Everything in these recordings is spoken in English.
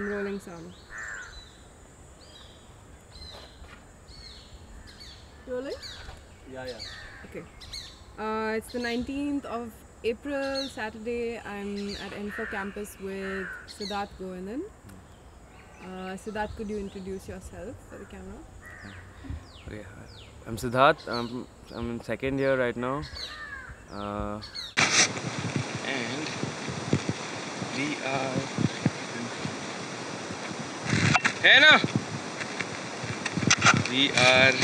rolling sound. Rolling? Yeah. Okay. It's the 19th of April, Saturday. I'm at N4 campus with Siddharth Govindan. Siddharth, could you introduce yourself for the camera? Okay. I'm Siddharth. I'm in second year right now. And we are... Hey na! We are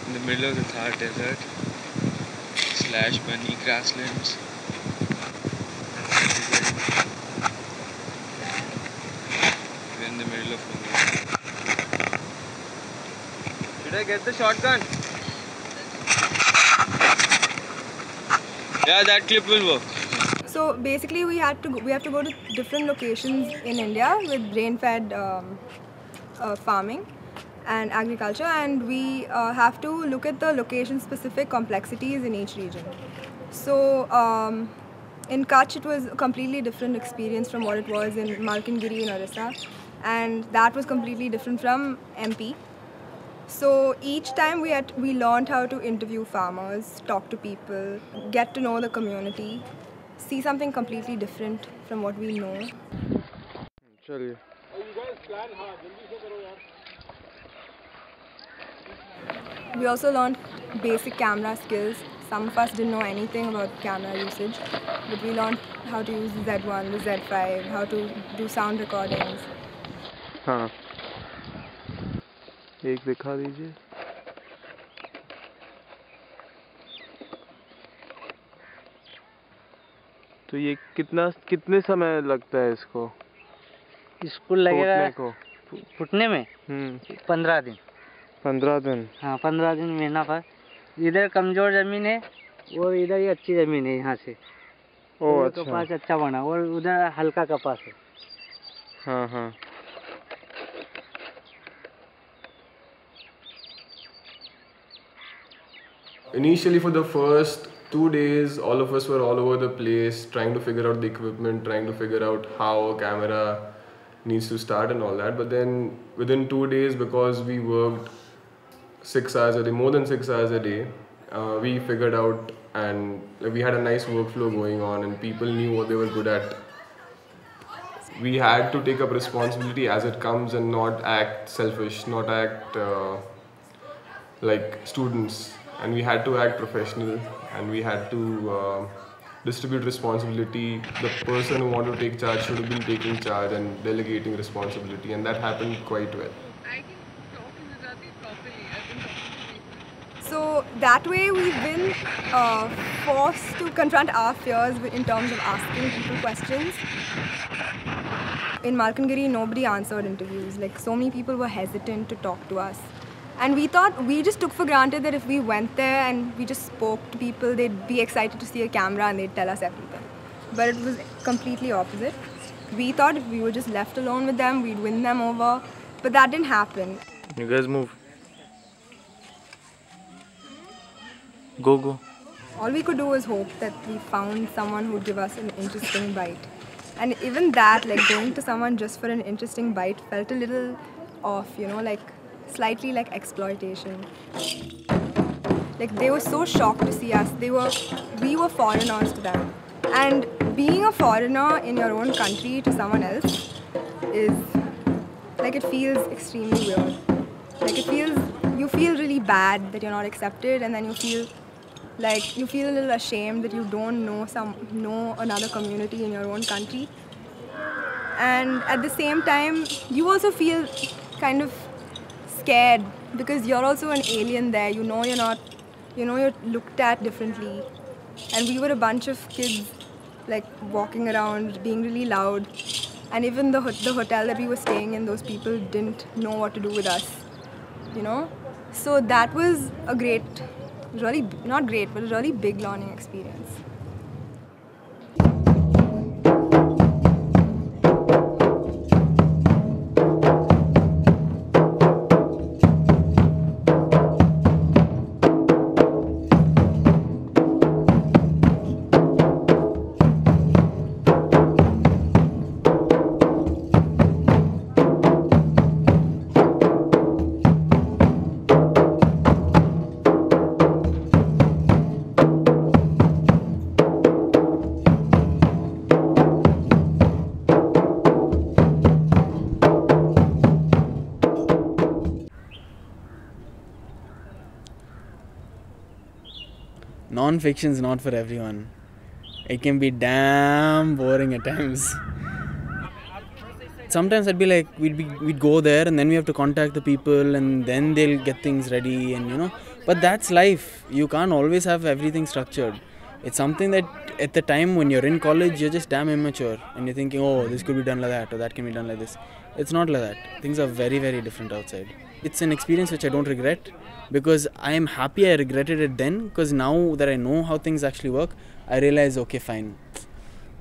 in the middle of the Thar Desert / bunny grasslands. We're in the middle of nowhere. Should I get the shotgun? Yeah, that clip will work. So basically, we have to go to different locations in India with brain-fed farming and agriculture, and we have to look at the location-specific complexities in each region. So in Kutch, it was a completely different experience from what it was in Malkangiri in Orissa, and that was completely different from MP. So each time we learned how to interview farmers, talk to people, get to know the community, see something completely different from what we know. Chaliye. We also learned basic camera skills. Some of us didn't know anything about camera usage, but we learned how to use the Z1, the Z5, how to do sound recordings. हाँ, एक दिखा दीजिए. तो ये कितने समय लगता है इसको? इसको लगेगा को फुटने में 15 दिन. 15 दिन. हाँ, 15 दिन महीना भर. इधर कमजोर जमीन है और इधर ही अच्छी जमीन है. यहाँ से अच्छा. कपास अच्छा बना और उधर हल्का कपास है. हाँ. Initially, for the first 2 days, all of us were all over the place trying to figure out the equipment, trying to figure out how a camera needs to start and all that. But then within 2 days, because we worked 6 hours a day, more than 6 hours a day, we figured out, and we had a nice workflow going on and people knew what they were good at. We had to take up responsibility as it comes and not act selfish, not act like students. And we had to act professional, and we had to distribute responsibility. The person who wanted to take charge should have been taking charge and delegating responsibility, and that happened quite well. I can talk in Gujarati properly. I've been talking to people. So that way we've been forced to confront our fears in terms of asking people questions. In Malkangiri, nobody answered interviews. Like, so many people were hesitant to talk to us. And we just took for granted that if we went there and we just spoke to people, they'd be excited to see a camera and they'd tell us everything. But it was completely opposite. We thought if we were just left alone with them, we'd win them over. But that didn't happen. You guys move. Go. All we could do was hope that we found someone who'd give us an interesting bite. And even that, like going to someone just for an interesting bite felt a little off, like slightly like exploitation. Like they were so shocked to see us. We were foreigners to them. And being a foreigner in your own country to someone else is like, it feels extremely weird. Like you feel really bad that you're not accepted, and then you feel a little ashamed that you don't know another community in your own country. And at the same time, you also feel kind of scared because you're also an alien there. You're looked at differently. And we were a bunch of kids like walking around, being really loud. And even the hotel that we were staying in, those people didn't know what to do with us, So that was a not great, but a really big learning experience. Non-fiction is not for everyone. It can be damn boring at times. Sometimes I'd be like, we'd go there and then we have to contact the people and then they'll get things ready and But that's life. You can't always have everything structured. It's something that at the time when you're in college, you're just damn immature and you're thinking, oh, this could be done like that or that can be done like this. It's not like that. Things are very, very different outside. It's an experience which I don't regret because I am happy I regretted it then, because now that I know how things actually work, I realize, okay, fine.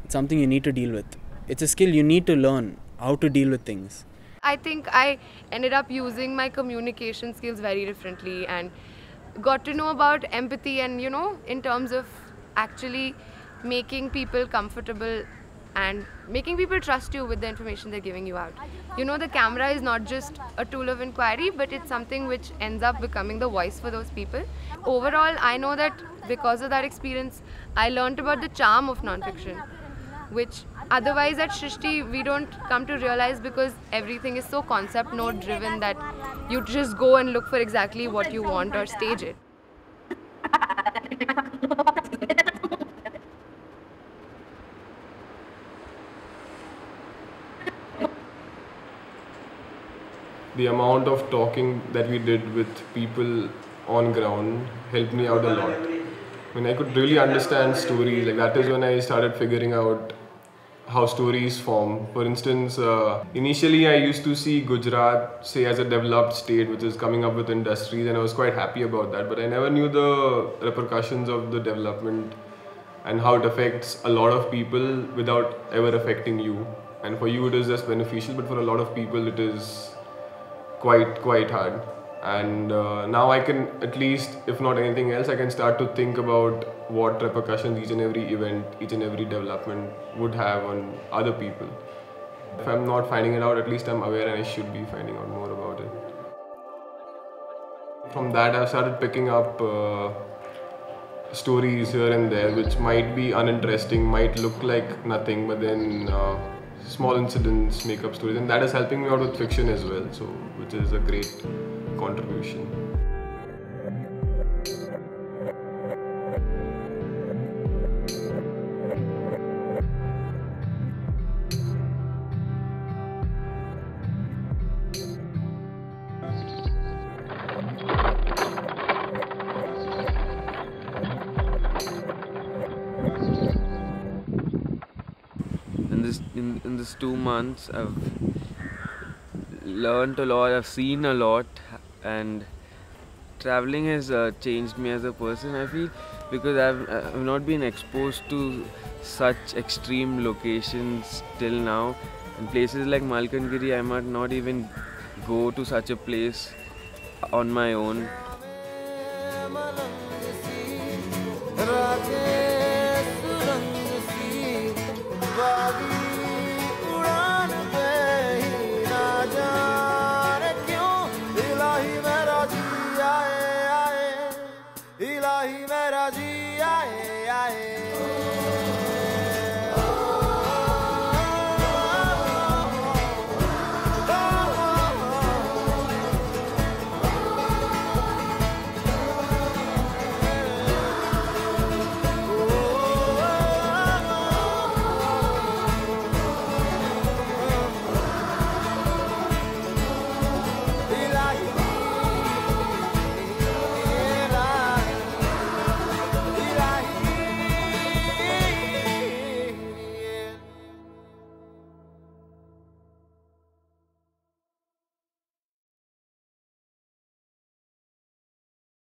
It's something you need to deal with. It's a skill you need to learn how to deal with things. I think I ended up using my communication skills very differently and got to know about empathy and, in terms of actually making people comfortable and making people trust you with the information they're giving you out. The camera is not just a tool of inquiry, but it's something which ends up becoming the voice for those people. Overall, I know that because of that experience, I learned about the charm of nonfiction, which otherwise at Srishti we don't come to realize because everything is so concept node driven that you just go and look for exactly what you want or stage it. The amount of talking that we did with people on ground helped me out a lot. When I could really understand stories, like that is when I started figuring out how stories form. For instance, initially I used to see Gujarat, say, as a developed state which is coming up with industries, and I was quite happy about that, but I never knew the repercussions of the development and how it affects a lot of people without ever affecting you. And for you it is just beneficial, but for a lot of people it is quite hard. And now I can, at least if not anything else, I can start to think about what repercussions each and every event, each and every development would have on other people. If I'm not finding it out, at least I'm aware and I should be finding out more about it. From that I've started picking up stories here and there which might be uninteresting, might look like nothing, but then small incidents make up stories, and that is helping me out with fiction as well, so which is a great contribution. In this 2 months, I've learned a lot, I've seen a lot, and traveling has changed me as a person, I feel, because I've not been exposed to such extreme locations till now. In places like Malkangiri, I might not even go to such a place on my own.